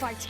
fight.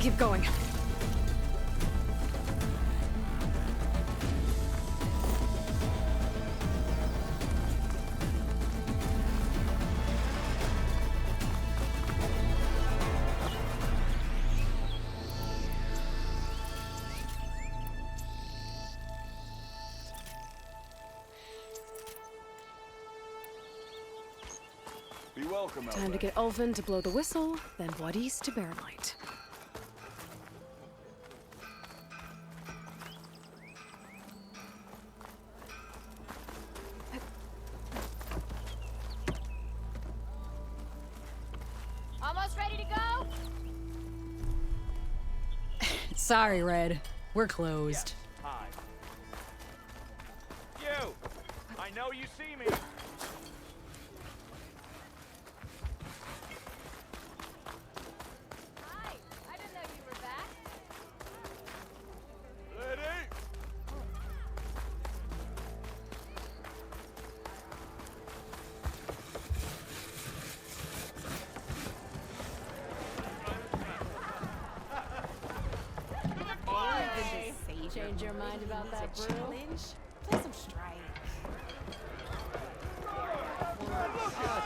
Keep going. Be welcome, Time to get Ulvin to blow the whistle, then Wadis to bear light. Almost ready to go? Sorry, Red. We're closed. Yes. Hi. You! I know you see me! Change your mind about that brew? Play some strike.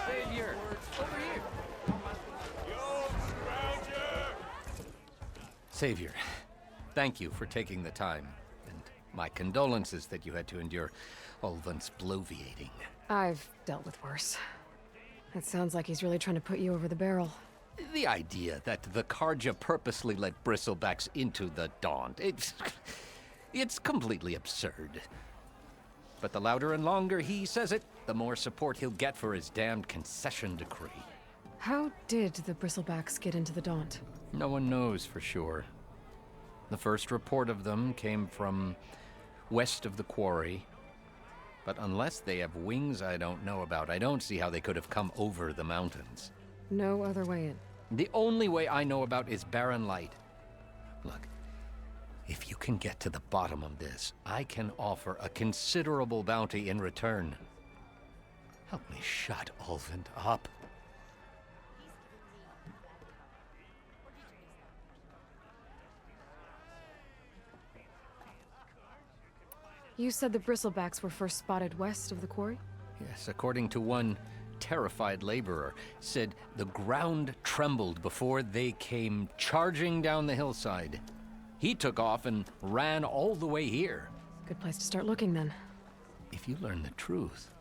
Savior! Over here! Savior, thank you for taking the time, and my condolences that you had to endure Ulvund's bloviating. I've dealt with worse. It sounds like he's really trying to put you over the barrel. The idea that the Karja purposely let bristlebacks into the Daunt, it's completely absurd. But the louder and longer he says it, the more support he'll get for his damned concession decree. How did the bristlebacks get into the Daunt? No one knows for sure. The first report of them came from west of the quarry. But unless they have wings I don't know about, I don't see how they could have come over the mountains. No other way in. The only way I know about is barren light. Look, if you can get to the bottom of this, I can offer a considerable bounty in return. Help me shut Ulvund up. You said the bristlebacks were first spotted west of the quarry? Yes, according to one terrified laborer, said the ground trembled before they came charging down the hillside. He took off and ran all the way here. Good place to start looking, then. If you learn the truth,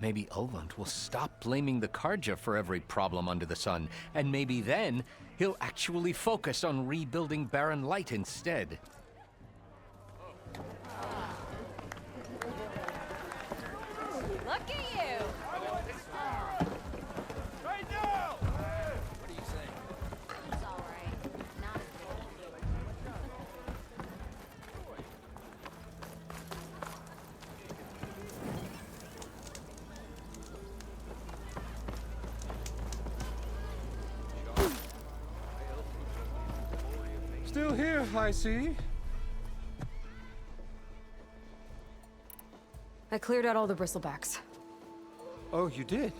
maybe Ulvund will stop blaming the Karja for every problem under the sun, and maybe then he'll actually focus on rebuilding Barren Light instead. Look at you! Right now! What are you saying? It's all right. Not Still here, I see. I cleared out all the bristlebacks. Oh, you did?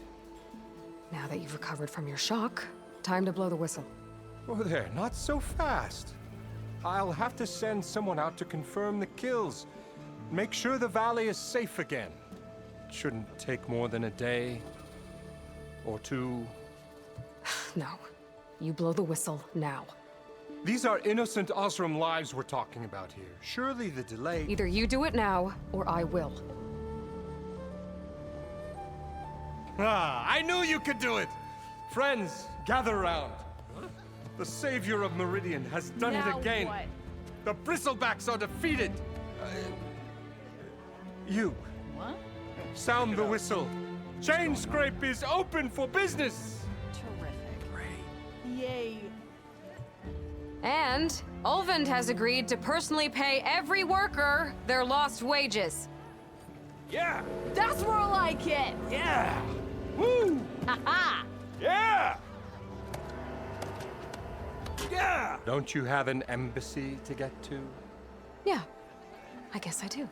Now that you've recovered from your shock, time to blow the whistle. Oh, there, not so fast. I'll have to send someone out to confirm the kills. Make sure the valley is safe again. It shouldn't take more than a day or two. No. You blow the whistle now. These are innocent Osram lives we're talking about here. Surely the delay... Either you do it now, or I will. Ah, I knew you could do it! Friends, gather round. The savior of Meridian has done Now it again. what? The bristlebacks are defeated. You. What? Sound the whistle. Chain Scrape is open for business. Terrific. Yay. And Ulvund has agreed to personally pay every worker their lost wages. Yeah! That's more like it! Yeah! Woo! Ha-ha! Yeah! Yeah! Don't you have an embassy to get to? Yeah, I guess I do.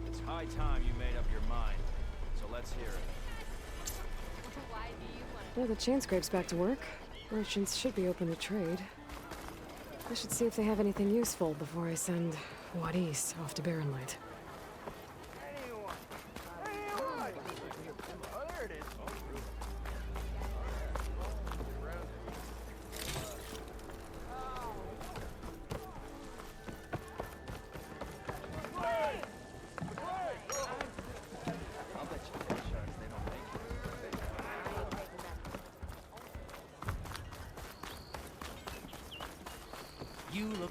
It's high time you made up your mind. So let's hear it. Why do you want Well, the chain scrape's back to work. Merchants should be open to trade. I should see if they have anything useful before I send Wadis off to Barren Light. You look...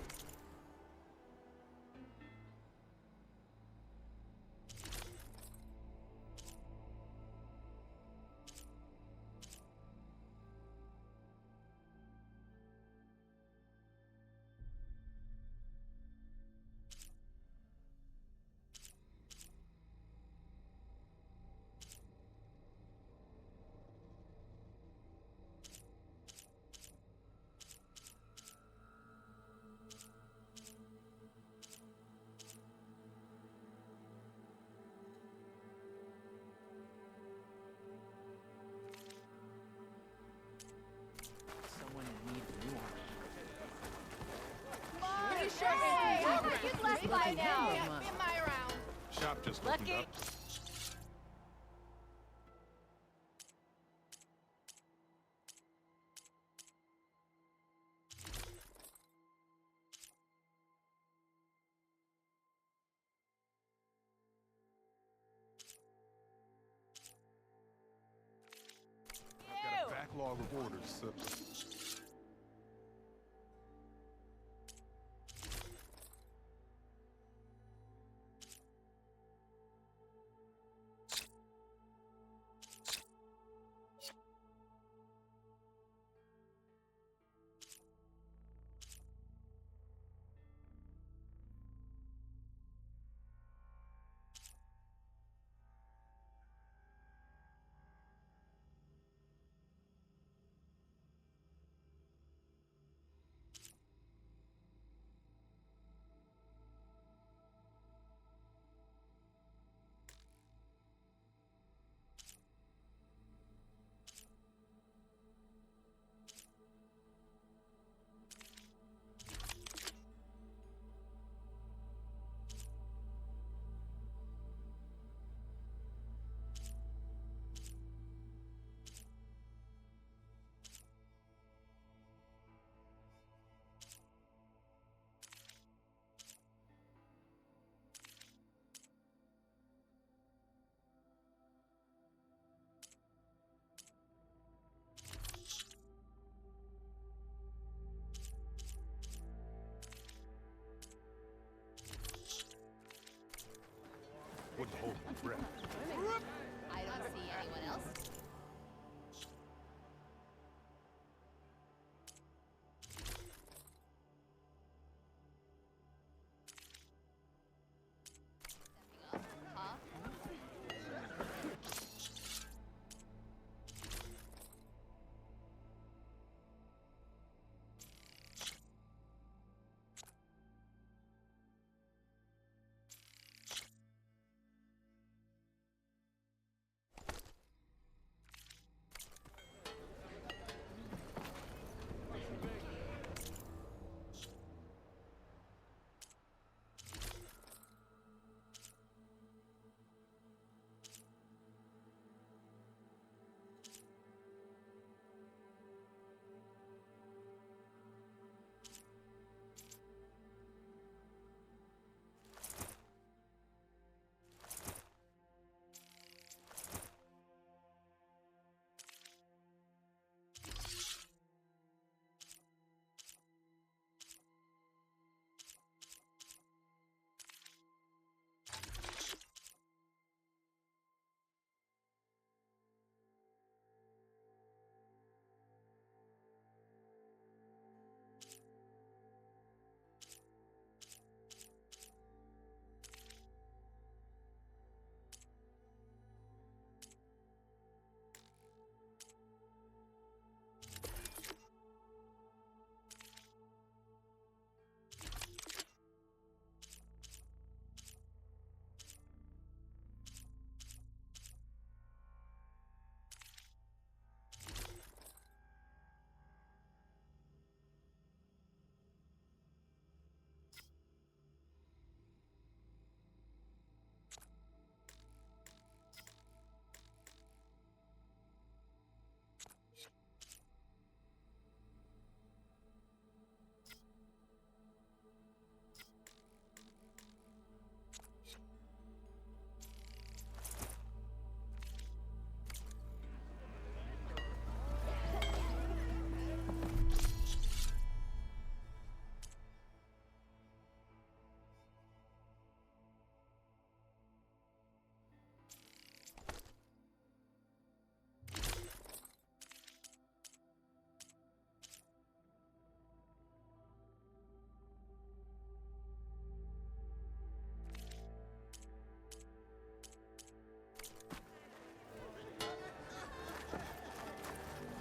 Bye now. Hammer In my round. Shop just Lucky. opened up. Got a backlog of orders, so... Wouldn't hold my breath. I don't see anyone else. Stepping up, huh?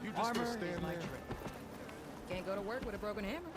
You just gonna Armor is stand my there? trick. Can't go to work with a broken hammer.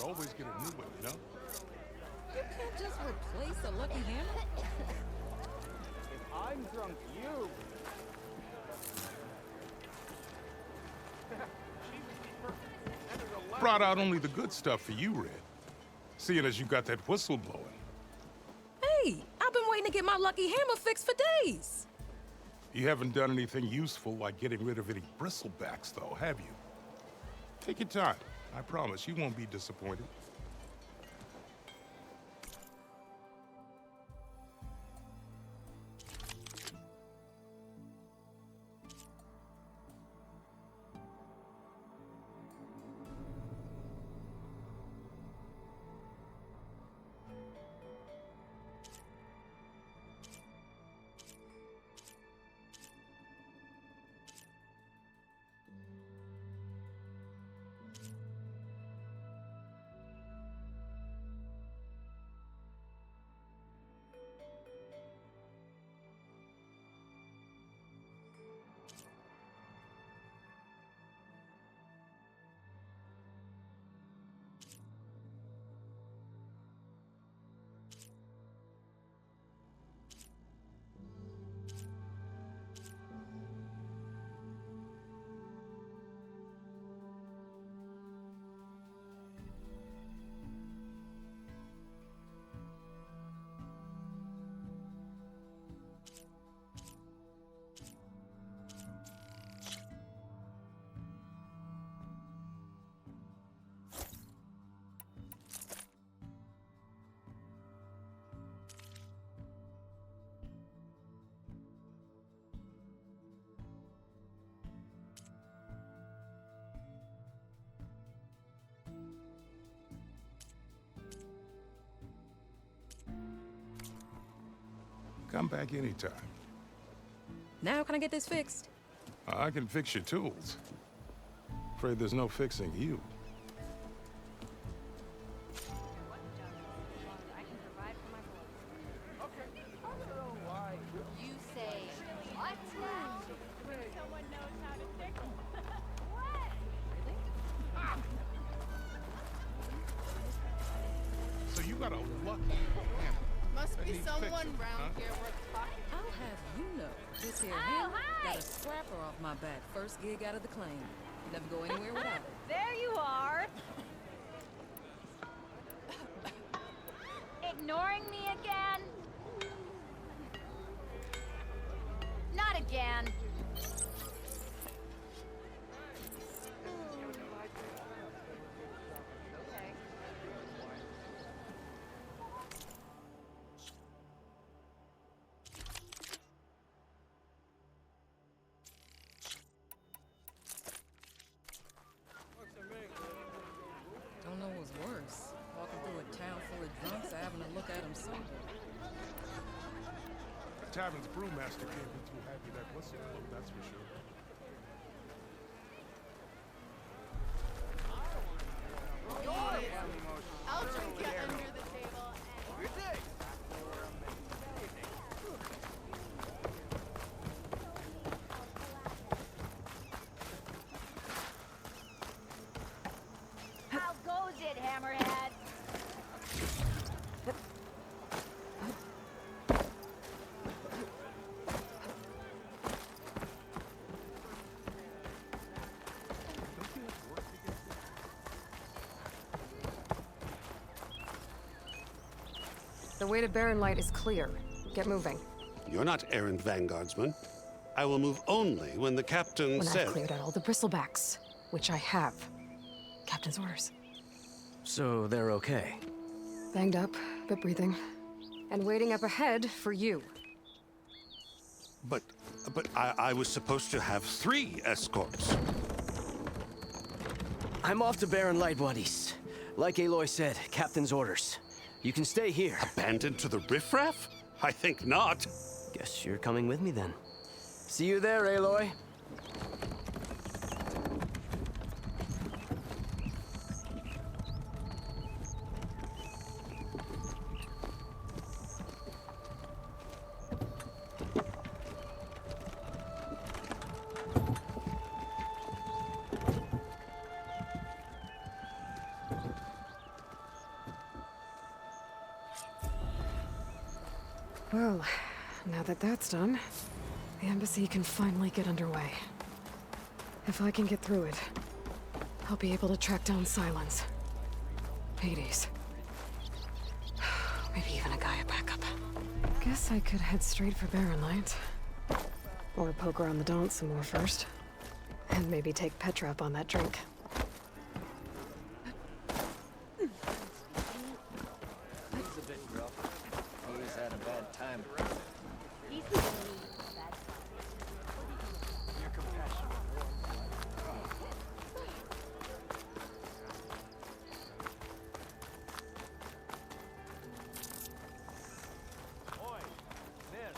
always get a new one, you know? You can't just replace a lucky hammer. If I'm drunk, you. Brought out only the good stuff for you, Red. Seeing as you got that whistle blowing. Hey, I've been waiting to get my lucky hammer fixed for days. You haven't done anything useful like getting rid of any bristlebacks, though, have you? Take your time. I promise you won't be disappointed. Come back anytime. Now can I get this fixed? I can fix your tools. Afraid there's no fixing you. You say what now? Someone knows how to tickle. So you got a lucky hammer. Must That be needs someone fixing, round huh? here worth talking. I'll have you know, this here Oh, hammer hi. got a scrapper off my back. First gig out of the claim. Never go anywhere without it. There you are. Ignoring me again? Not again. Don't know what's worse. Walking through a town full of drunks or having to look at them sober. The tavern's brewmaster can't be too happy that whistle blew, that's for sure. I'll drink it under the table. How goes it, Hammerhead? The way to Barren Light is clear. Get moving. You're not errant vanguardsman. I will move only when the captain When says... I've cleared out all the bristlebacks, which I have. Captain's orders. So they're okay? Banged up, but breathing. And waiting up ahead for you. But I was supposed to have 3 escorts. I'm off to Barren Light, buddies. Like Aloy said, Captain's orders. You can stay here. Abandoned to the riffraff? I think not. Guess you're coming with me then. See you there, Aloy. Well, now that that's done, the embassy can finally get underway. If I can get through it, I'll be able to track down Silence. Hades. Maybe even a Gaia backup. Guess I could head straight for Barren Light. Or poke around the Daunt some more first. And maybe take Petra up on that drink. He's a bit rough. Always had a bad time. He's giving me a bad Your compassion. Oi, miss.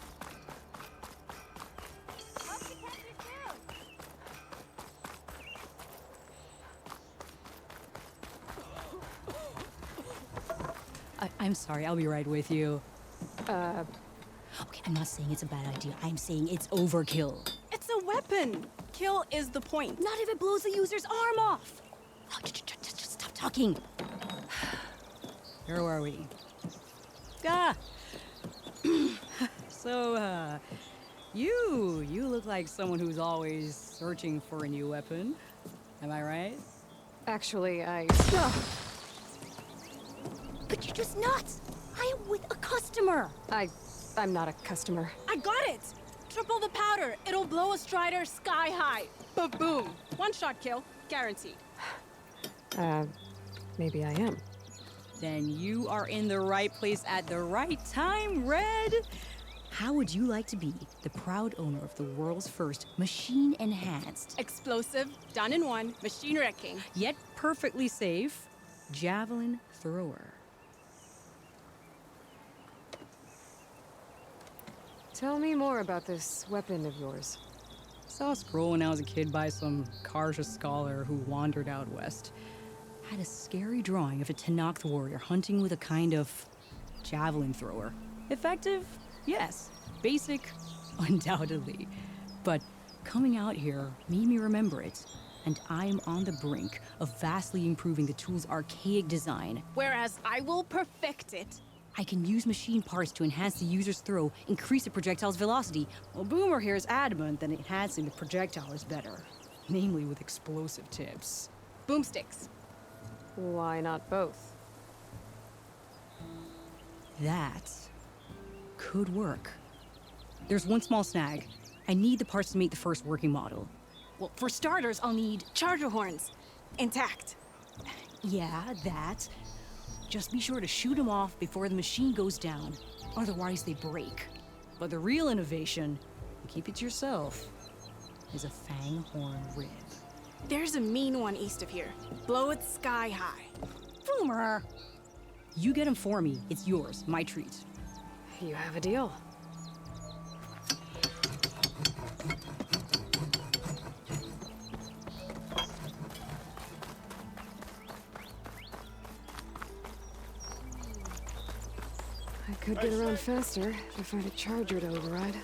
Hope you catch your shoe. I'm sorry, I'll be right with you. Okay, I'm not saying it's a bad idea. I'm saying it's overkill. It's a weapon! Kill is the point. Not if it blows the user's arm off! Oh, just stop talking. Where were we? Ah! So, you look like someone who's always searching for a new weapon. Am I right? Actually, But you're just nuts! I am with a customer! I'm not a customer. I got it! Triple the powder. It'll blow a Strider sky high. Ba-boom! One shot kill, guaranteed. Maybe I am. Then you are in the right place at the right time, Red! How would you like to be the proud owner of the world's first machine-enhanced, Explosive, done in one, machine wrecking. yet perfectly safe, javelin thrower? Tell me more about this weapon of yours. Saw a scroll when I was a kid by some Karja scholar who wandered out west. Had a scary drawing of a Tenakth warrior hunting with a kind of javelin thrower. Effective? Yes. Basic? Undoubtedly. But coming out here made me remember it. And I am on the brink of vastly improving the tool's archaic design. Whereas I will perfect it. I can use machine parts to enhance the user's throw, increase the projectile's velocity. Well, Boomer here is adamant that enhancing the projectile is better. Namely with explosive tips. Boomsticks. Why not both? That could work. There's one small snag. I need the parts to make the first working model. Well, for starters, I'll need charger horns. Intact. Yeah, that. Just be sure to shoot them off before the machine goes down. Otherwise, they break. But the real innovation, and keep it to yourself, Is a fang horn rib. there's a mean one east of here. Blow it sky high. Boomer! You get him for me. It's yours. My treat. You have a deal. I could get around faster if I find a charger to override.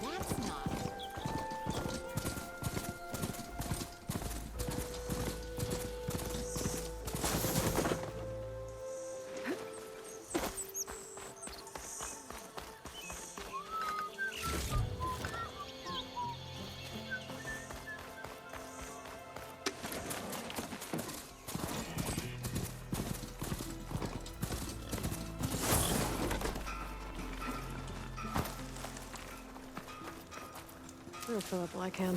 That's not. I'll fill up while I can.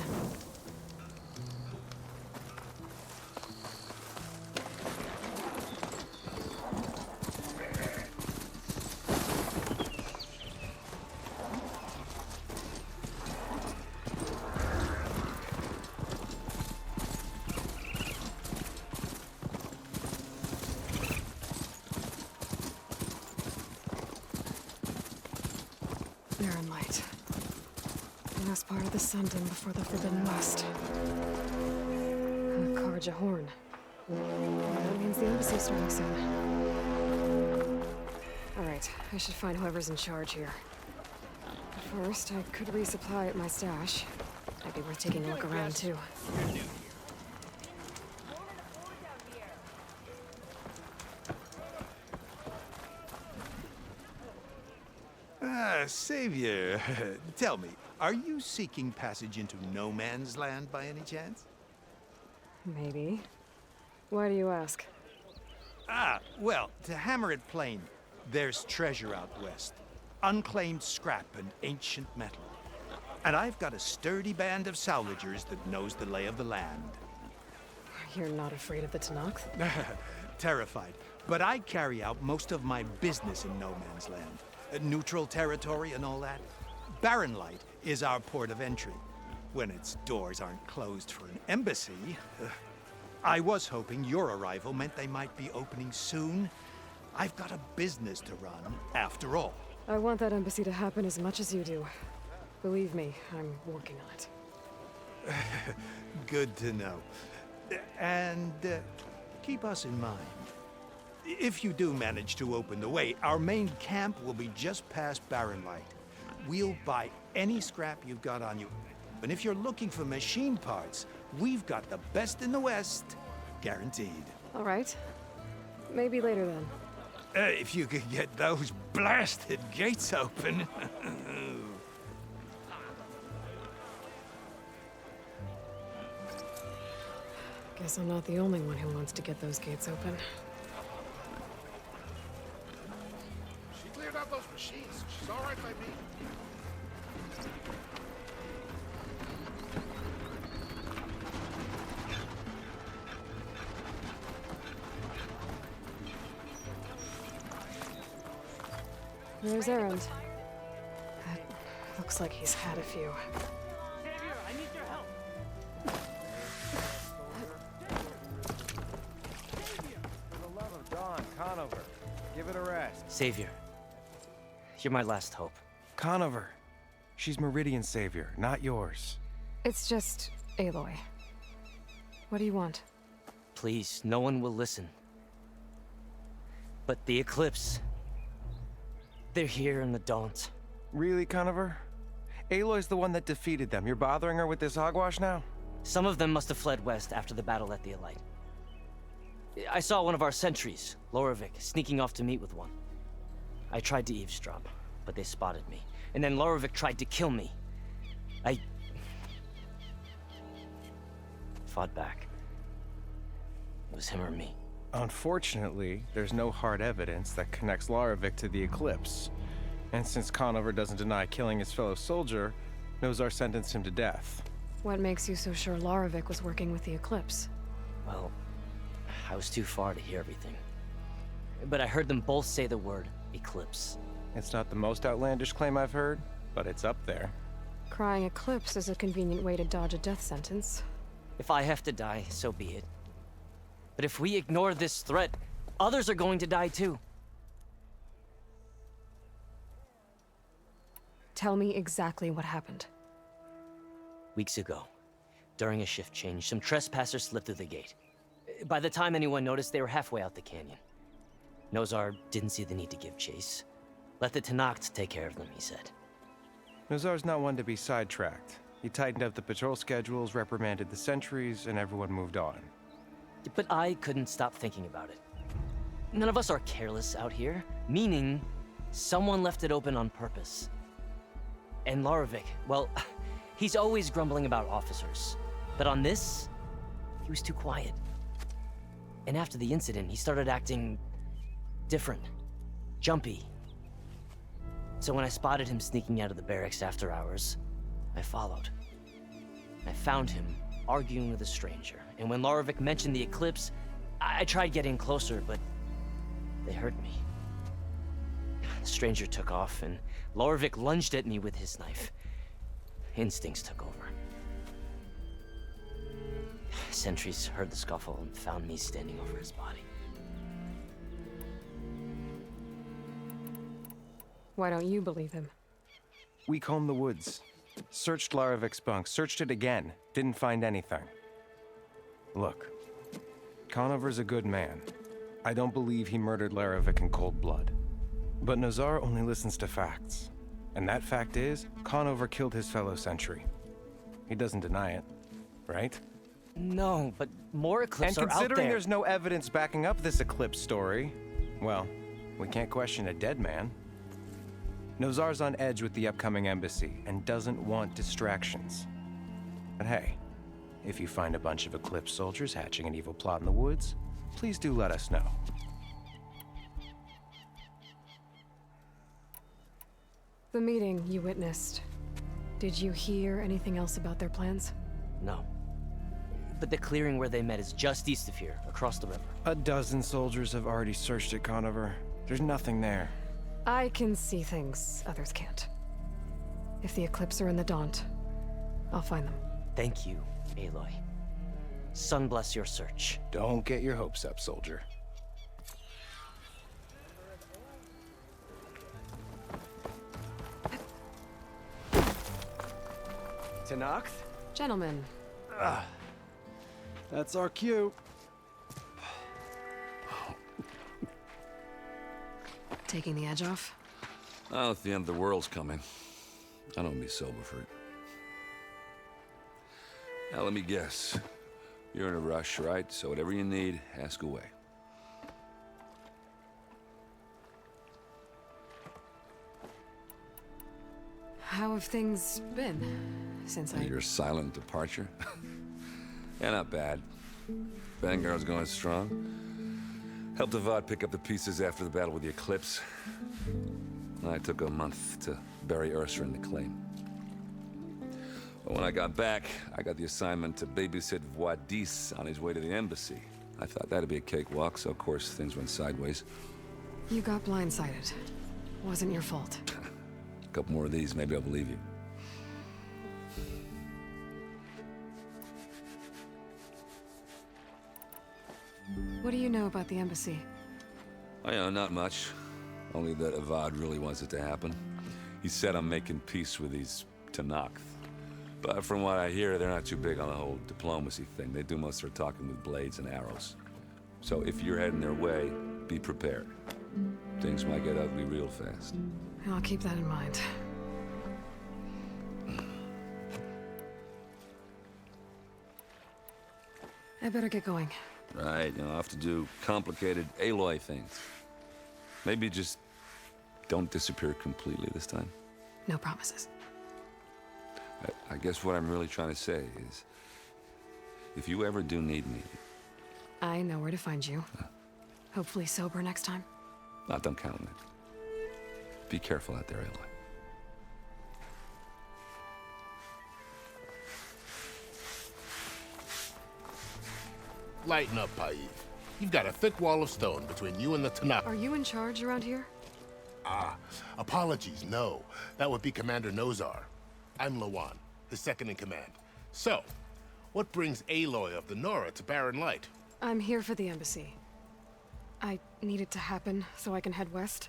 Barren light. The last part of the Sundom before the Forbidden West. A Karja horn. That means the embassy's starting soon. Alright, I should find whoever's in charge here. But first, I could resupply at my stash. Might be worth taking a look around, too. Savior, tell me, are you seeking passage into no man's land by any chance? Maybe. Why do you ask? Well, to hammer it plain, there's treasure out west. Unclaimed scrap and ancient metal. And I've got a sturdy band of salvagers that knows the lay of the land. You're not afraid of the Tanakh? Terrified. But I carry out most of my business in no man's land. Neutral territory and all that. Barren Light is our port of entry. When its doors aren't closed for an embassy. I was hoping your arrival meant they might be opening soon. I've got a business to run, after all. I want that embassy to happen as much as you do. Believe me, I'm working on it. Good to know. And keep us in mind. If you do manage to open the way, our main camp will be just past Barren Light. We'll buy any scrap you've got on you. And if you're looking for machine parts, we've got the best in the West. Guaranteed. All right. Maybe later then. If you could get those blasted gates open. Guess I'm not the only one who wants to get those gates open. She cleared out those machines. She's all right by me. Where's Erend? That looks like he's had a few. Savior, I need your help. For the love of Dawn, Conover, give it a rest. Savior, you're my last hope. Conover. She's Meridian's savior, not yours. It's just Aloy. What do you want? Please, no one will listen. But the Eclipse... they're here in the Daunt. Really, Conover? Aloy's the one that defeated them. You're bothering her with this hogwash now? Some of them must have fled west after the battle at the Elite. I saw one of our sentries, Loravik, sneaking off to meet with one. I tried to eavesdrop, but they spotted me. And then Loravik tried to kill me. I... fought back. It was him or me. Unfortunately, there's no hard evidence that connects Loravik to the Eclipse. And since Conover doesn't deny killing his fellow soldier, Nozar sentenced him to death. What makes you so sure Loravik was working with the Eclipse? Well, I was too far to hear everything. But I heard them both say the word Eclipse. It's not the most outlandish claim I've heard, but it's up there. Crying Eclipse is a convenient way to dodge a death sentence. If I have to die, so be it. But if we ignore this threat, others are going to die too. Tell me exactly what happened. Weeks ago, during a shift change, some trespassers slipped through the gate. By the time anyone noticed, they were halfway out the canyon. Nozar didn't see the need to give chase. Let the Tanakh take care of them, he said. Nozar's not one to be sidetracked. He tightened up the patrol schedules, reprimanded the sentries, and everyone moved on. But I couldn't stop thinking about it. None of us are careless out here, meaning someone left it open on purpose. And Loravik, well, he's always grumbling about officers. But on this, he was too quiet. And after the incident, he started acting different, jumpy. So when I spotted him sneaking out of the barracks after hours, I followed. I found him arguing with a stranger. And when Loravik mentioned the Eclipse, I tried getting closer, but they heard me. The stranger took off, and Loravik lunged at me with his knife. Instincts took over. Sentries heard the scuffle and found me standing over his body. Why don't you believe him? We combed the woods. Searched Larovik's bunk, searched it again. Didn't find anything. Look, Conover's a good man. I don't believe he murdered Larovik in cold blood. But Nazar only listens to facts. And that fact is, Conover killed his fellow sentry. He doesn't deny it, right? No, but more Eclipse are out there. And considering there's no evidence backing up this Eclipse story, well, we can't question a dead man. Nozar's on edge with the upcoming embassy and doesn't want distractions. But hey, if you find a bunch of Eclipse soldiers hatching an evil plot in the woods, please do let us know. The meeting you witnessed. Did you hear anything else about their plans? No. But the clearing where they met is just east of here, across the river. A dozen soldiers have already searched it, Conover. There's nothing there. I can see things others can't. If the Eclipse are in the Daunt, I'll find them. Thank you, Aloy. Sun bless your search. Don't get your hopes up, soldier. Tanax? Gentlemen. That's our cue. Taking the edge off? Oh, if the end of the world's coming, I don't be sober for it. Now, let me guess. You're in a rush, right? So whatever you need, ask away. How have things been since Your silent departure? Yeah, not bad. Vanguard's going strong. Helped Avad pick up the pieces after the battle with the Eclipse. I took a month to bury Ursa in the claim. But when I got back, I got the assignment to babysit Voidis on his way to the embassy. I thought that'd be a cakewalk, so of course things went sideways. You got blindsided. Wasn't your fault. A couple more of these, maybe I'll believe you. What do you know about the embassy? I know, not much. Only that Avad really wants it to happen. He said I'm making peace with these Tanakh. But from what I hear, they're not too big on the whole diplomacy thing. They do most of their talking with blades and arrows. So if you're heading their way, be prepared. Things might get ugly real fast. I'll keep that in mind. I better get going. Right, I'll have to do complicated Aloy things. Maybe just don't disappear completely this time. No promises. I guess what I'm really trying to say is, if you ever do need me... I know where to find you. Hopefully sober next time. Don't count on it. Be careful out there, Aloy. Lighten up, Paiv. You've got a thick wall of stone between you and the Tanakh. Are you in charge around here? Apologies, no. That would be Commander Nozar. I'm Lawan, his second in command. So, what brings Aloy of the Nora to Barren Light? I'm here for the embassy. I need it to happen so I can head west.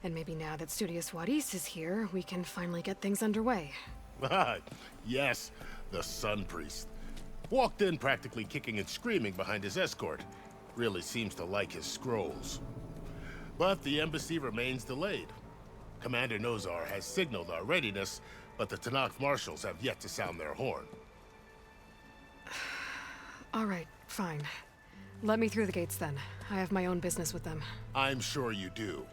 And maybe now that Studious Wadis is here, we can finally get things underway. Yes, the Sun Priest. Walked in practically kicking and screaming behind his escort. Really seems to like his scrolls. But the embassy remains delayed. Commander Nozar has signaled our readiness, but the Tanakh marshals have yet to sound their horn. All right, fine. Let me through the gates then. I have my own business with them. I'm sure you do,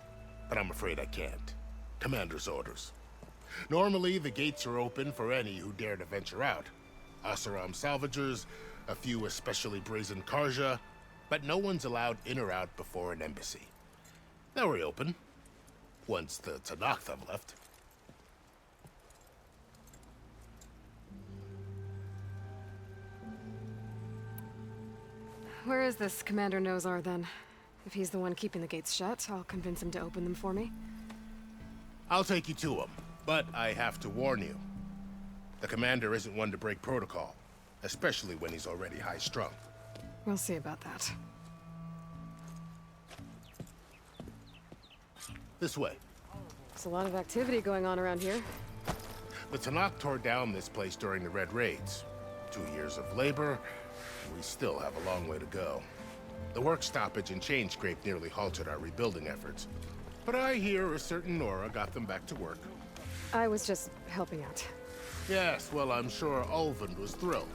but I'm afraid I can't. Commander's orders. Normally, the gates are open for any who dare to venture out. Asaram salvagers, a few especially brazen Karja, but no one's allowed in or out before an embassy. They'll reopen, once the Tanakh have left. Where is this Commander Nozar then? If he's the one keeping the gates shut, I'll convince him to open them for me. I'll take you to him, but I have to warn you. The commander isn't one to break protocol, especially when he's already high-strung. We'll see about that. This way. There's a lot of activity going on around here. The Tanakh tore down this place during the Red Raids. 2 years of labor, and we still have a long way to go. The work stoppage and chain scrape nearly halted our rebuilding efforts. But I hear a certain Nora got them back to work. I was just helping out. Yes, well, I'm sure Ulvund was thrilled.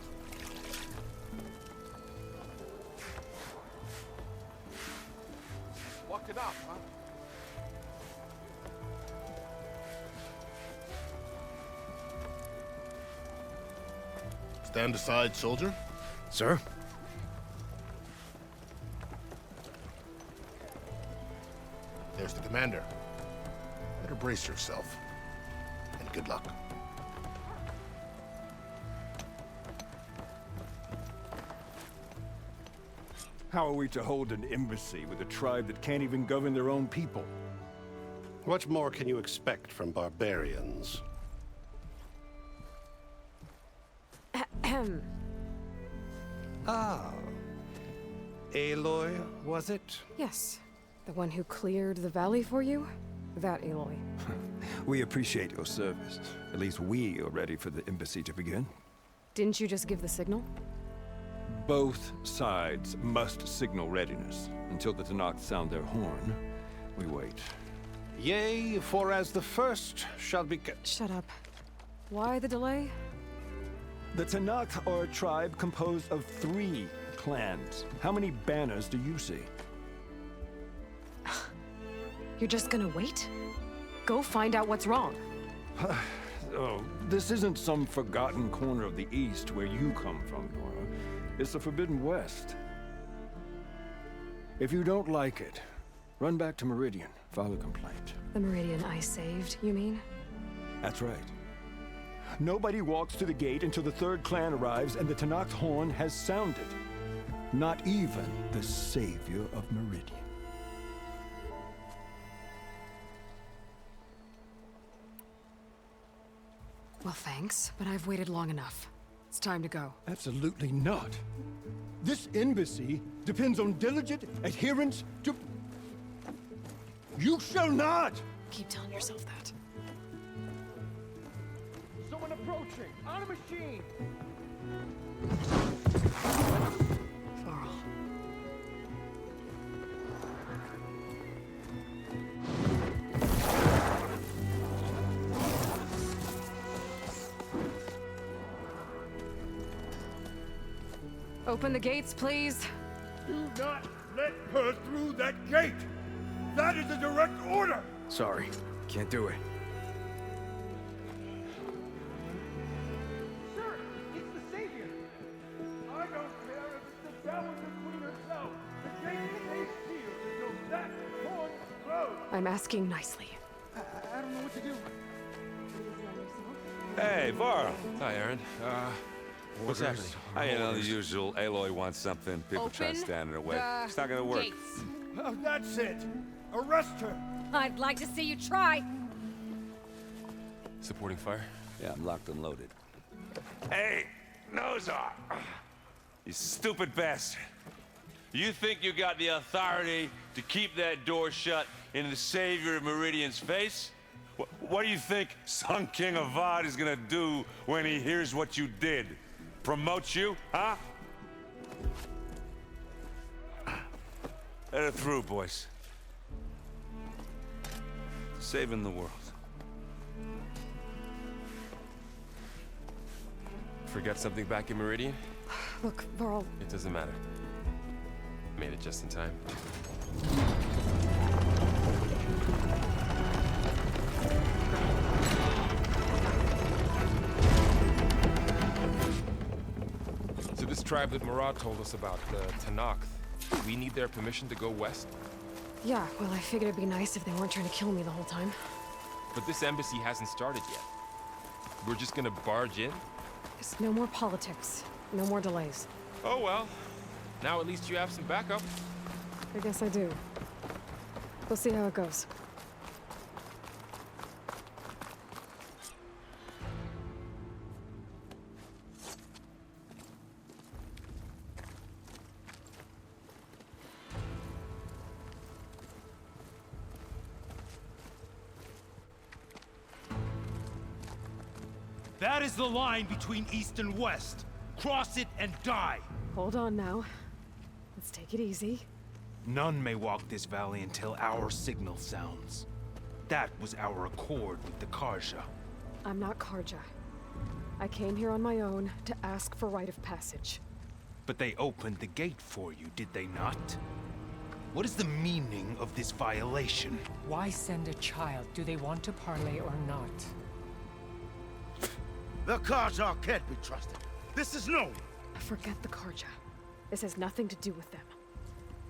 Locked it up, huh? Stand aside, soldier. Sir? There's the commander. Better brace yourself. And good luck. How are we to hold an embassy with a tribe that can't even govern their own people? What more can you expect from barbarians? Ah. Aloy, was it? Yes. The one who cleared the valley for you? That Aloy. We appreciate your service. At least we are ready for the embassy to begin. Didn't you just give the signal? Both sides must signal readiness. Until the Tanakh sound their horn, we wait. Yea, for as the first shall be... Shut up. Why the delay? The Tanakh are a tribe composed of 3 clans. How many banners do you see? You're just gonna wait? Go find out what's wrong. Oh, this isn't some forgotten corner of the East where you come from, Nora. It's the Forbidden West. If you don't like it, run back to Meridian, file a complaint. The Meridian I saved, you mean? That's right. Nobody walks to the gate until the 3rd clan arrives and the Tanakh's horn has sounded. Not even the savior of Meridian. Well, thanks, but I've waited long enough. It's time to go. Absolutely not. This embassy depends on diligent adherence to... You shall not! Keep telling yourself that. Someone approaching! On a machine! Varl. Open the gates, please. Do not let her through that gate! That is a direct order! Sorry, can't do it. Sir, it's the Savior! I don't care if it's the Dowager Queen herself. The gate stays sealed until that horn blows. I'm asking nicely. I don't know what to do. Hey, Varl. Hi, Aaron. What's happening? You know, the usual. Aloy wants something. People try to stand in her way. It's not gonna work. Oh, that's it! Arrest her! I'd like to see you try. Supporting fire? Yeah, I'm locked and loaded. Hey, Nozar! You stupid bastard. You think you got the authority to keep that door shut in the savior of Meridian's face? What do you think Sun King Avad is gonna do when he hears what you did? Promote you, huh? Let her through, boys. Saving the world. Forgot something back in Meridian? Look, Varl. It doesn't matter. Made it just in time. So this tribe that Murad told us about, the Tanakh, we need their permission to go west? Yeah, well, I figured it'd be nice if they weren't trying to kill me the whole time. But this embassy hasn't started yet. We're just gonna barge in? Just no more politics. No more delays. Oh well. Now at least you have some backup. I guess I do. We'll see how it goes. That is the line between East and West. Cross it and die. Hold on now. Let's take it easy. None may walk this valley until our signal sounds. That was our accord with the Karja. I'm not Karja. I came here on my own to ask for rite of passage. But they opened the gate for you, did they not? What is the meaning of this violation? Why send a child? Do they want to parley or not? The Karja can't be trusted. This is known. Forget the Karja. This has nothing to do with them.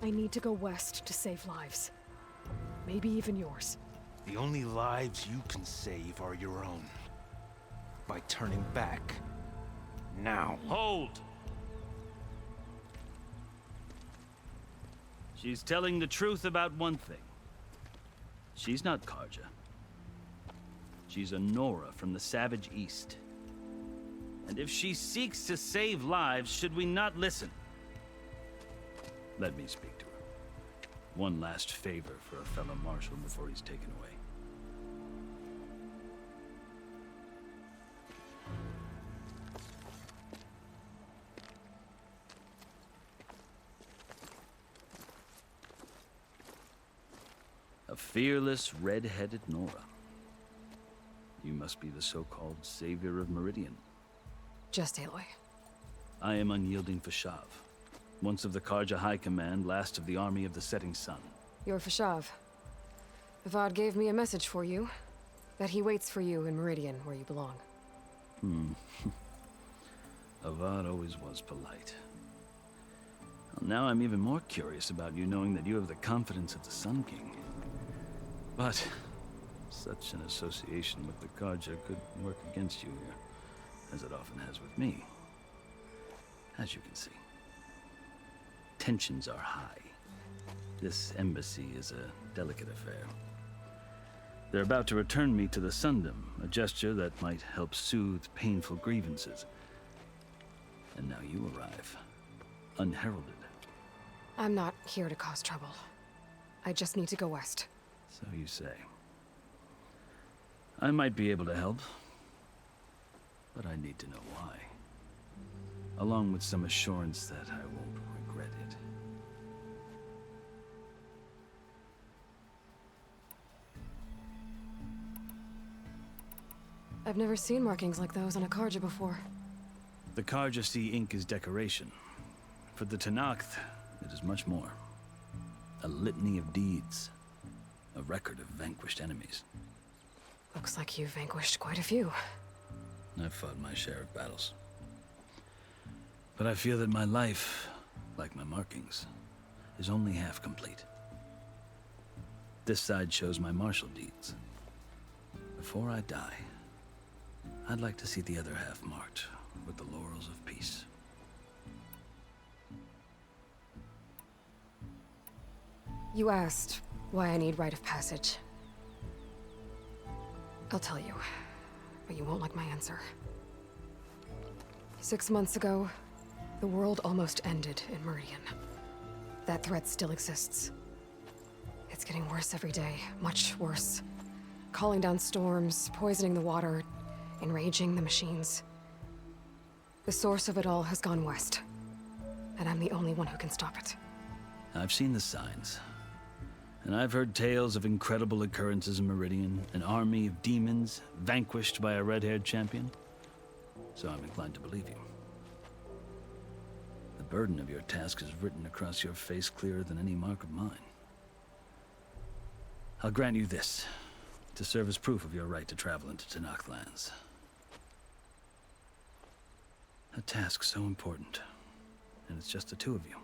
I need to go west to save lives. Maybe even yours. The only lives you can save are your own. By turning back. Now. Hold! She's telling the truth about one thing. She's not Karja. She's a Nora from the Savage East. And if she seeks to save lives, should we not listen? Let me speak to her. One last favor for a fellow marshal before he's taken away. A fearless, red-headed Nora. You must be the so-called savior of Meridian. Just Aloy. I am unyielding Fashav. Once of the Karja High Command, last of the army of the Setting Sun. You're Fashav. Avad gave me a message for you. That he waits for you in Meridian, where you belong. Avad always was polite. Well, now I'm even more curious about you knowing that you have the confidence of the Sun King. But such an association with the Karja could work against you here, as it often has with me. As you can see. Tensions are high. This embassy is a delicate affair. They're about to return me to the Sundom, a gesture that might help soothe painful grievances. And now you arrive, unheralded. I'm not here to cause trouble. I just need to go west. So you say. I might be able to help, but I need to know why. Along with some assurance that I won't regret it. I've never seen markings like those on a Karja before. The Karja see ink as decoration. For the Tenakth, it is much more. A litany of deeds. A record of vanquished enemies. Looks like you've vanquished quite a few. I've fought my share of battles. But I feel that my life, like my markings, is only half complete. This side shows my martial deeds. Before I die, I'd like to see the other half marked with the laurels of peace. You asked why I need rite of passage. I'll tell you, but you won't like my answer. 6 months ago, the world almost ended in Meridian. That threat still exists. It's getting worse every day, much worse. Calling down storms, poisoning the water, enraging the machines. The source of it all has gone west, and I'm the only one who can stop it. I've seen the signs. And I've heard tales of incredible occurrences in Meridian, an army of demons vanquished by a red-haired champion. So I'm inclined to believe you. The burden of your task is written across your face clearer than any mark of mine. I'll grant you this, to serve as proof of your right to travel into Tenakth lands. A task so important, and it's just the two of you.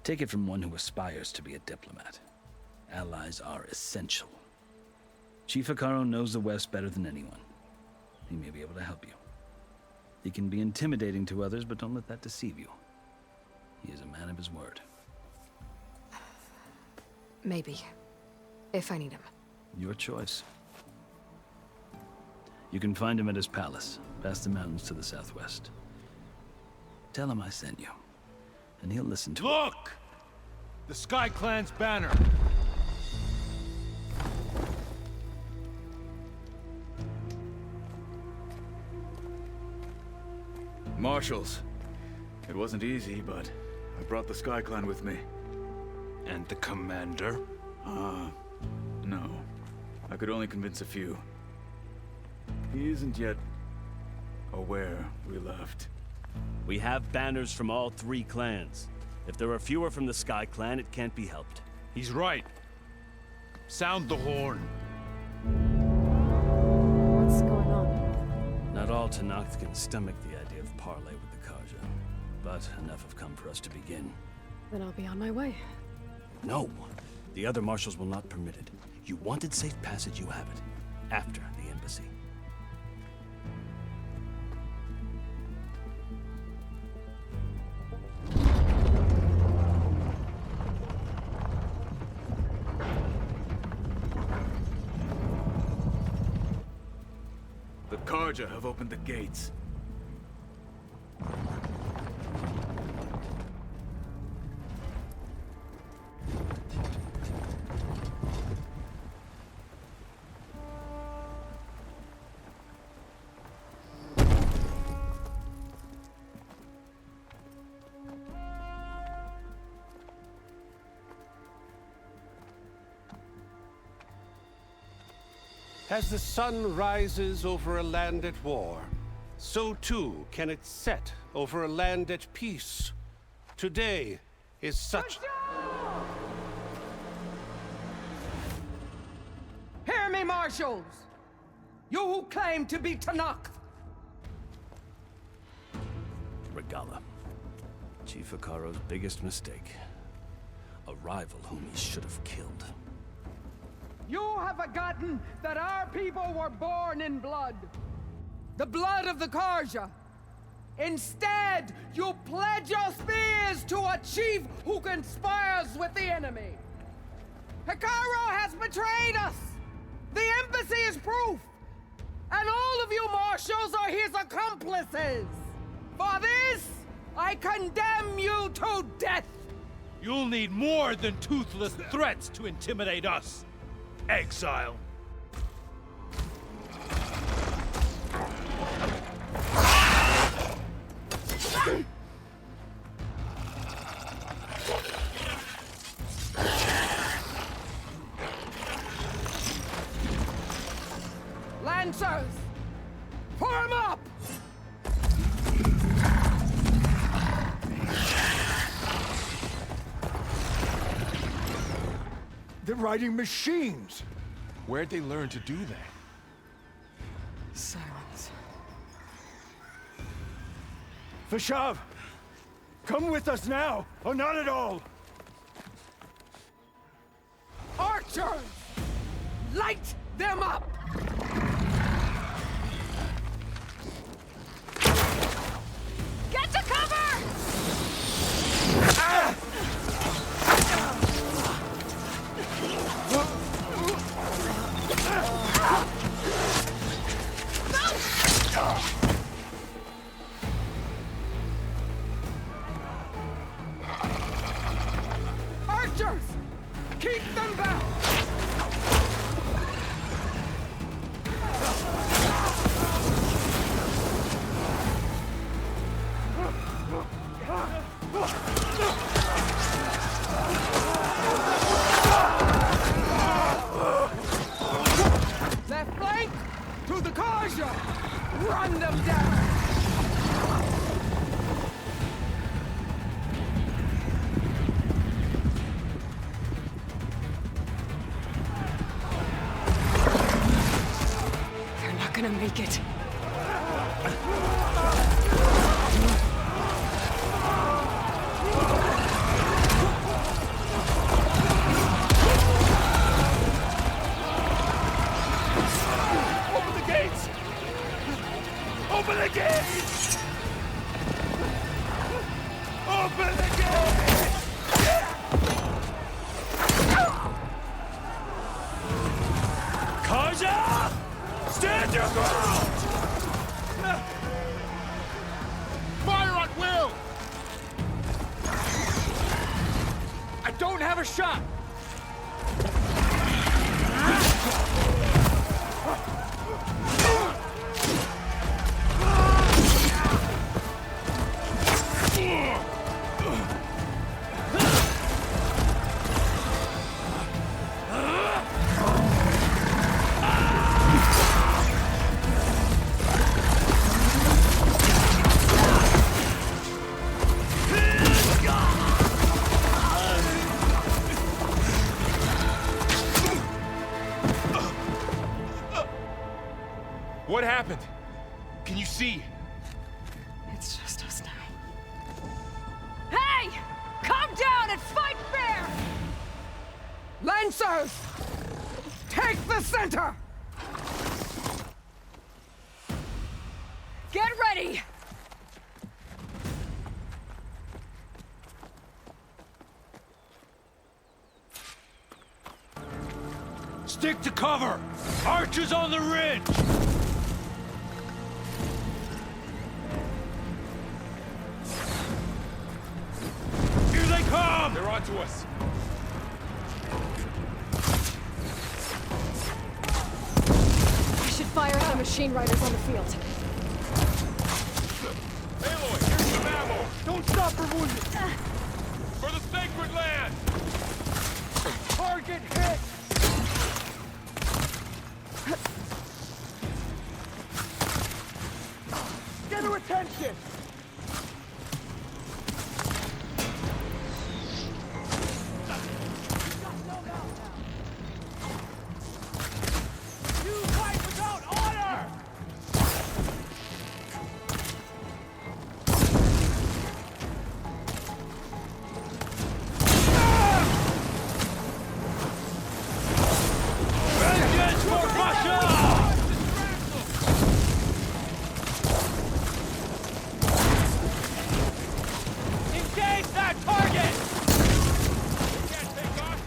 Take it from one who aspires to be a diplomat. Allies are essential. Chief Hikaru knows the West better than anyone. He may be able to help you. He can be intimidating to others, but don't let that deceive you. He is a man of his word. Maybe. If I need him. Your choice. You can find him at his palace, past the mountains to the southwest. Tell him I sent you, and he'll listen to Look! The Sky Clan's banner! Marshals. It wasn't easy, but I brought the Sky Clan with me. And the commander? No. I could only convince a few. He isn't yet aware we left. We have banners from all 3 clans. If there are fewer from the Sky Clan, it can't be helped. He's right. Sound the horn. What's going on? Not all Tenakth can stomach the idea of parley with the Karja, but enough have come for us to begin. Then I'll be on my way. No! The other marshals will not permit it. You wanted safe passage, you have it. After the embassy. The Karja have opened the gates. As the sun rises over a land at war, so too can it set over a land at peace. Today is such... Hear me, marshals! You who claim to be Tenakth! Regala. Chief Hikaro's biggest mistake. A rival whom he should have killed. You have forgotten that our people were born in blood. The blood of the Karja. Instead, you pledge your spears to a chief who conspires with the enemy. Hikaro has betrayed us! The embassy is proof! And all of you marshals are his accomplices! For this, I condemn you to death! You'll need more than toothless threats to intimidate us. Exile. Lancers! Form up! They're riding machines! Where'd they learn to do that? Silence. Vashav! Come with us now, or not at all! Archers! Light them up! Get to cover! Ah! Archers! Keep them back! Left flank! To the Karja! Run them down! They're not gonna make it. Open the gates! Open the gates! Open the gates! Karja! Stand your ground! Fire at will! I don't have a shot! happened? Can you see? It's just us now. Hey! Calm down and fight fair! Lancers! Take the center! Get ready! Stick to cover! Archers on the ridge! Here they come! They're onto us. I should fire at the machine riders on the field. Aloy, here's some ammo! Don't stop her wounded! For the sacred land! Target hit! Get her attention! You fight without honor! Vengeance for Russia! Engage that target! We can't take off.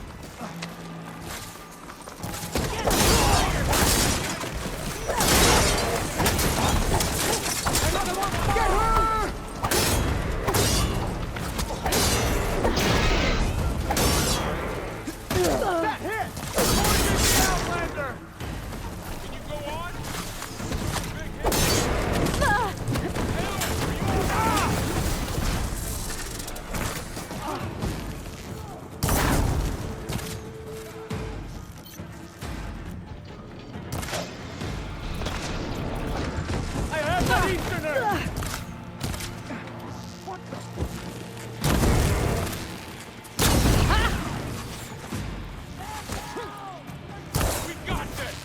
Another one! Get her! That hit! Target the Outlander! Can you go on? I have that Easterner! What the? We got this!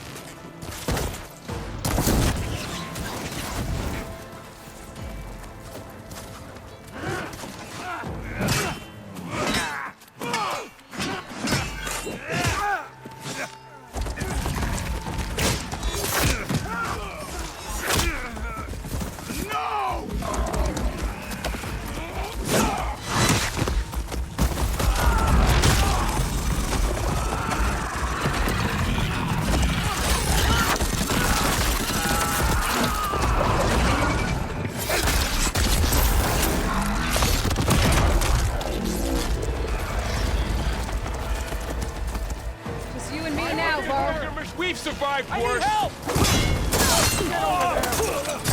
Just you and me now, Barb. We've survived I need worse! help! Get over there!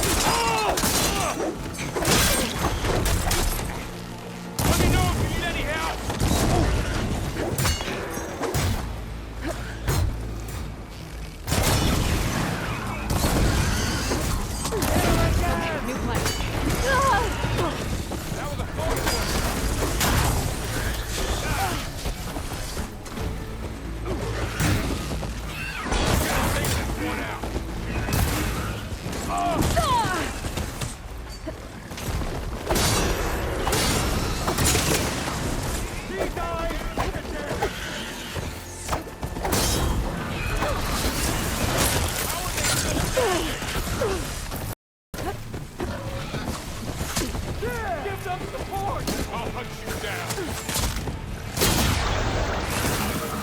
Let me know if you need any help! New plan. That was a close one! Gotta take this one out! She died! Give them support! I'll hunt you down!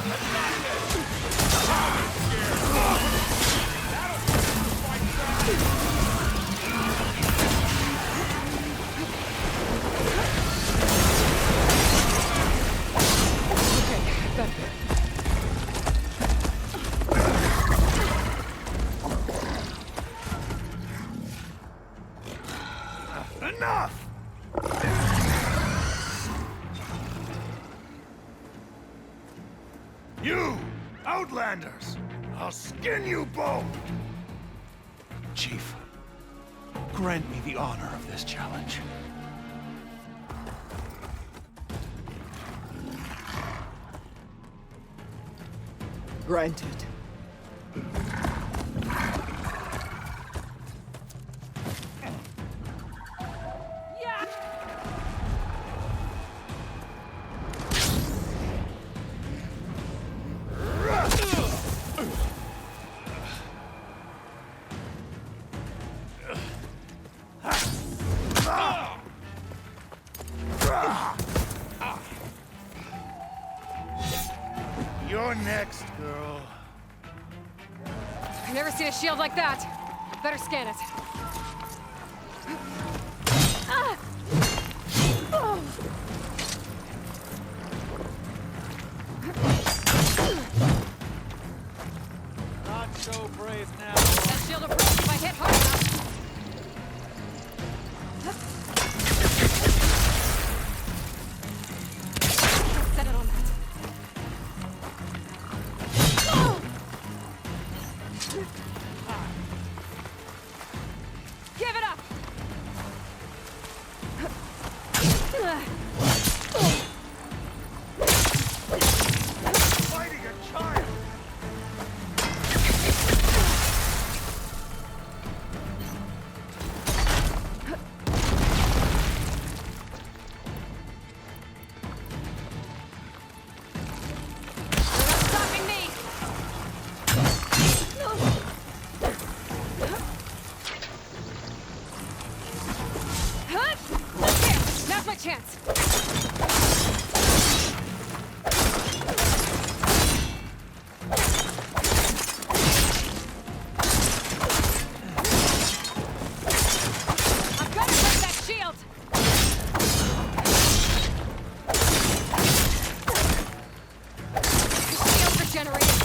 That's not it! I'm scared! That'll fight back! Okay, better. Enough! You! Outlanders! I'll skin you both! Chief, grant me the honor of this challenge. Granted. You're next, girl. I've never seen a shield like that. Better scan it. Not so brave now. That shield will break if I hit hard enough. Set it on that. Give it up! Fighting a child! Stopping me! Okay, now's my chance. I've got to break that shield! The shield's regenerating.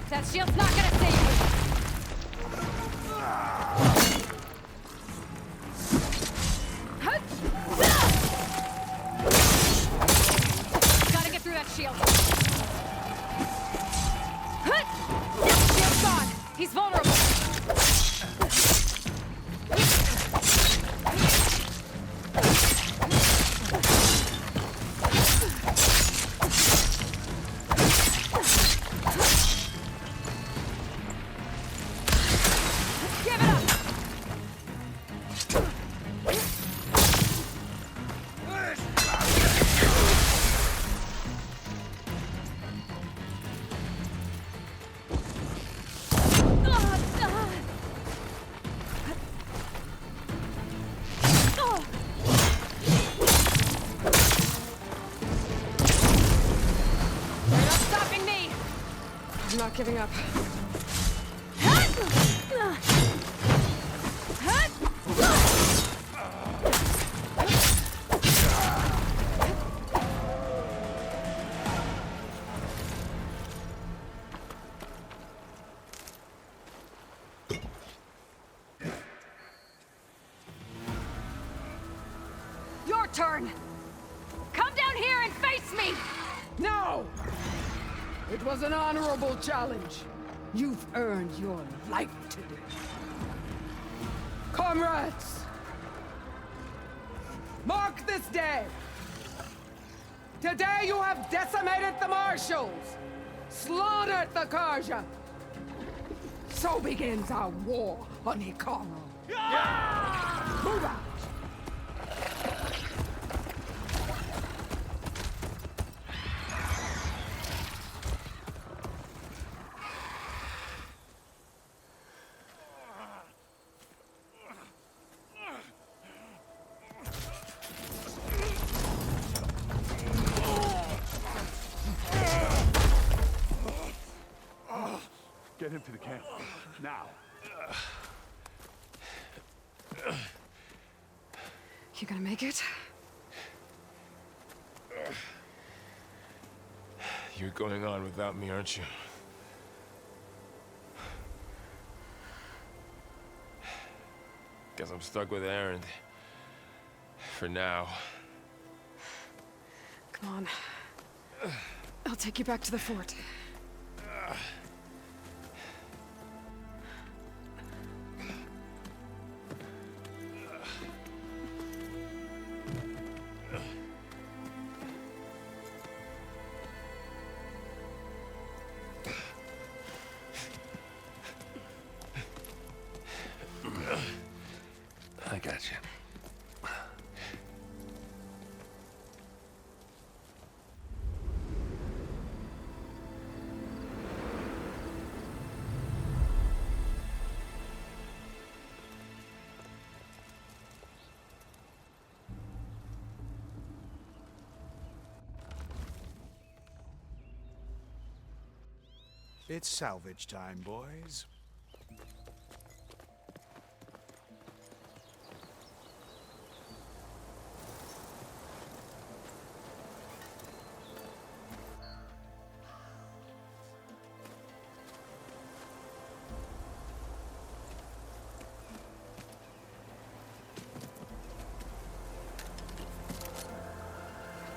That shield's not gonna save me. Gotta get through that shield. Shield's gone. He's vulnerable. Give it up! You're not stopping me! I'm not giving up. Your turn! Come down here and face me! No! It was an honorable challenge. You've earned your life today. Comrades! Mark this day! Today you have decimated the Marshals! Slaughtered the Karja! So begins our war on Hikaru. Move out! Get him to the camp. Now. You gonna make it? You're going on without me, aren't you? Guess I'm stuck with Aaron. For now. Come on. I'll take you back to the fort. I got you. It's salvage time, boys.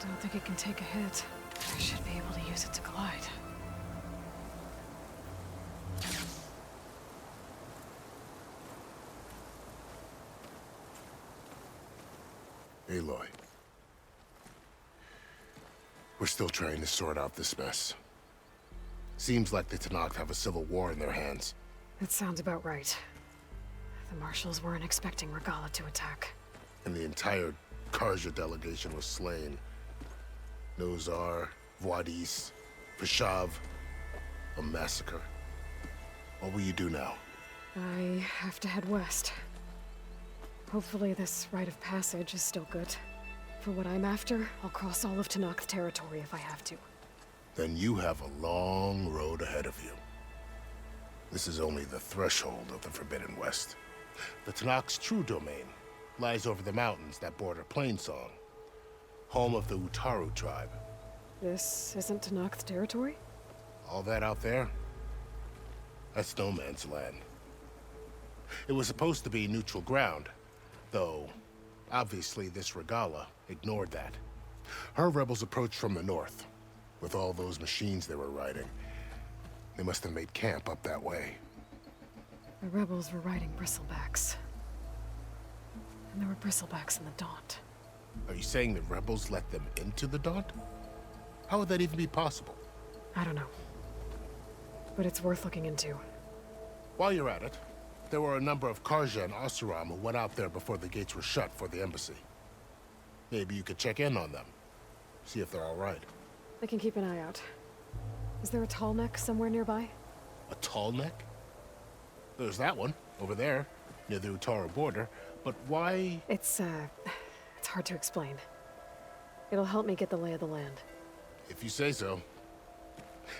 Don't think it can take a hit. I should be able to use it to glide. Aloy. We're still trying to sort out this mess. Seems like the Tenakth have a civil war in their hands. That sounds about right. The marshals weren't expecting Regala to attack. And the entire Karja delegation was slain. Nozar, Vuadis, Vishav. A massacre. What will you do now? I have to head west. Hopefully this rite of passage is still good. For what I'm after, I'll cross all of Tenakth territory if I have to. Then you have a long road ahead of you. This is only the threshold of the Forbidden West. The Tenakth's true domain lies over the mountains that border Plainsong, home of the Utaru tribe. This isn't Tenakth territory? All that out there? That's no man's land. It was supposed to be neutral ground, though obviously this Regala ignored that. Her rebels approached from the north, with all those machines they were riding. They must have made camp up that way. The rebels were riding bristlebacks. And there were bristlebacks in the Daunt. Are you saying the rebels let them into the Daunt? How would that even be possible? I don't know. But it's worth looking into. While you're at it, there were a number of Karja and Oseram who went out there before the gates were shut for the embassy. Maybe you could check in on them. See if they're all right. I can keep an eye out. Is there a tall neck somewhere nearby? A tall neck? There's that one, over there, near the Utaru border. But why? It's hard to explain. It'll help me get the lay of the land. If you say so.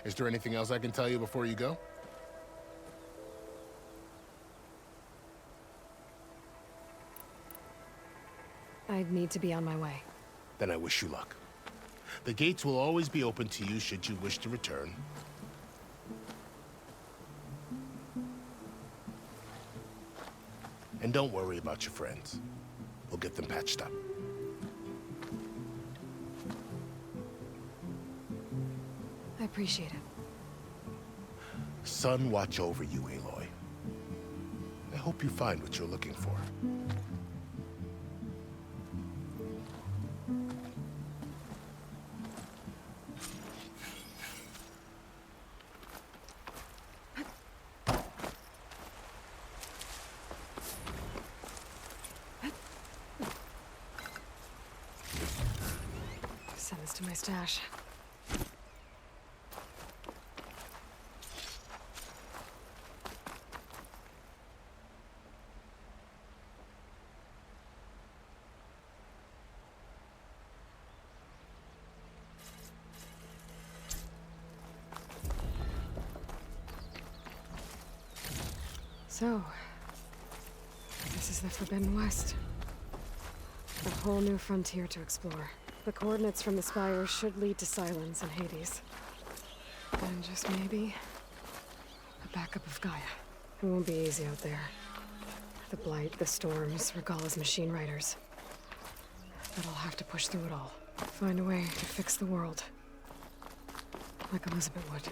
Is there anything else I can tell you before you go? I'd need to be on my way. Then I wish you luck. The gates will always be open to you should you wish to return. And don't worry about your friends. We'll get them patched up. I appreciate it. Sun watch over you, Aloy. I hope you find what you're looking for. Send this to my stash. So, this is the Forbidden West. A whole new frontier to explore. The coordinates from the spires should lead to Silence and Hades. And just maybe, a backup of Gaia. It won't be easy out there. The Blight, the Storms, Regala's machine riders. But I'll have to push through it all. Find a way to fix the world. Like Elizabeth would.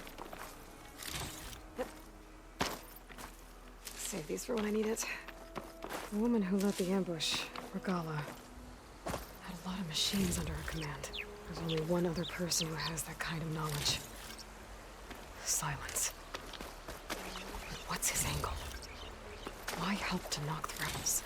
Save these for when I need it. The woman who led the ambush, Regala, had a lot of machines under her command. There's only one other person who has that kind of knowledge. Silence. But what's his angle? Why help to knock the rebels?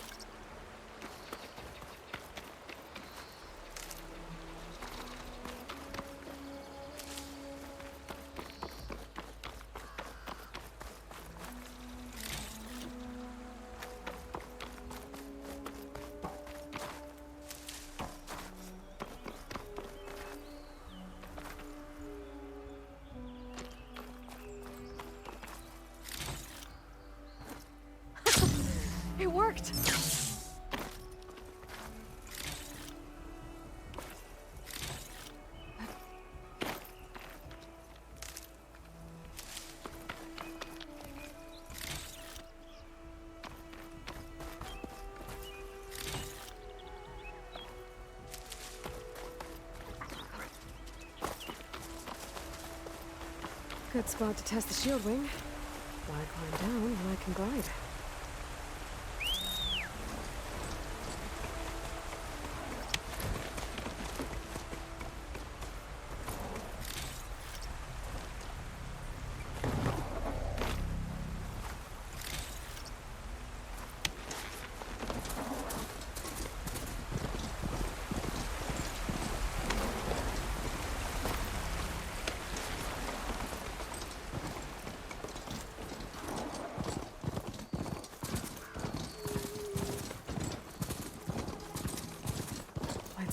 Good spot to test the shield wing. Why climb down when I can glide?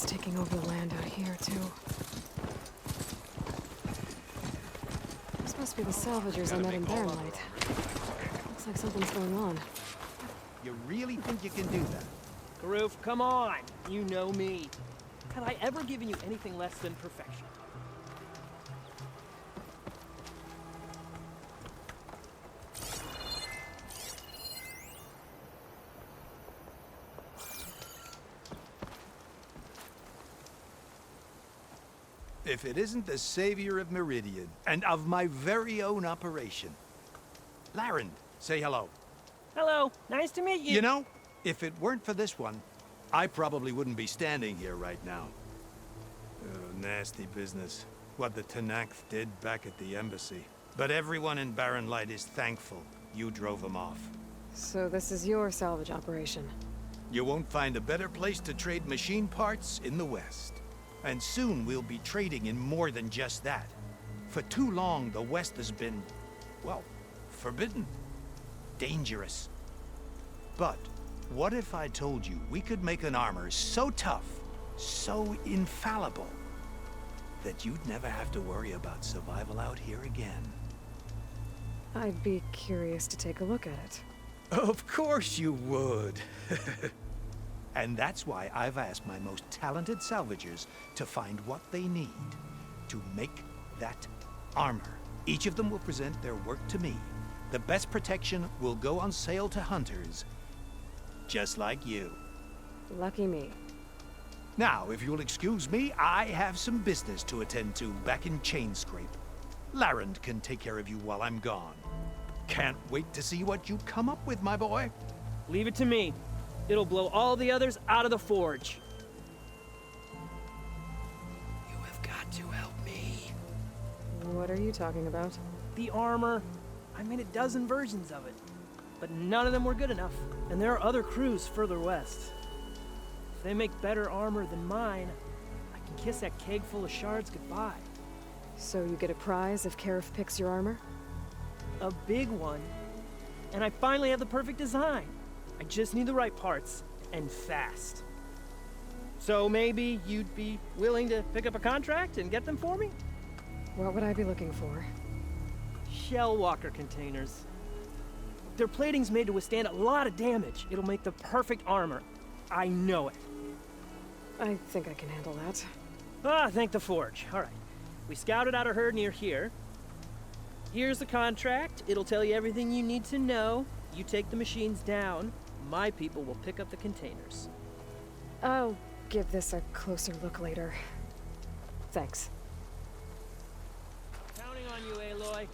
Taking over the land out here, too. This must be the salvagers I met in Barrenlight. Looks like something's going on. You really think you can do that? Karoof, come on! You know me. Have I ever given you anything less than perfection? If it isn't the savior of Meridian, and of my very own operation. Larend, say hello. Hello, nice to meet you. You know, if it weren't for this one, I probably wouldn't be standing here right now. Oh, nasty business. What the Tenakth did back at the embassy. But everyone in Barrenlight is thankful you drove them off. So this is your salvage operation? You won't find a better place to trade machine parts in the West. And soon we'll be trading in more than just that. For too long, the West has been, well, forbidden. Dangerous. But what if I told you we could make an armor so tough, so infallible, that you'd never have to worry about survival out here again? I'd be curious to take a look at it. Of course you would. And that's why I've asked my most talented salvagers to find what they need to make that armor. Each of them will present their work to me. The best protection will go on sale to hunters, just like you. Lucky me. Now, if you'll excuse me, I have some business to attend to back in Chainscrape. Larend can take care of you while I'm gone. Can't wait to see what you come up with, my boy. Leave it to me. It'll blow all the others out of the forge. You have got to help me. What are you talking about? The armor. I made a dozen versions of it, but none of them were good enough. And there are other crews further west. If they make better armor than mine, I can kiss that keg full of shards goodbye. So you get a prize if Karif picks your armor? A big one. And I finally have the perfect design. I just need the right parts, and fast. So maybe you'd be willing to pick up a contract and get them for me? What would I be looking for? Shell walker containers. Their plating's made to withstand a lot of damage. It'll make the perfect armor. I know it. I think I can handle that. Ah, thank the forge. All right. We scouted out a herd near here. Here's the contract. It'll tell you everything you need to know. You take the machines down. My people will pick up the containers. I'll give this a closer look later. Thanks. Counting on you, Aloy.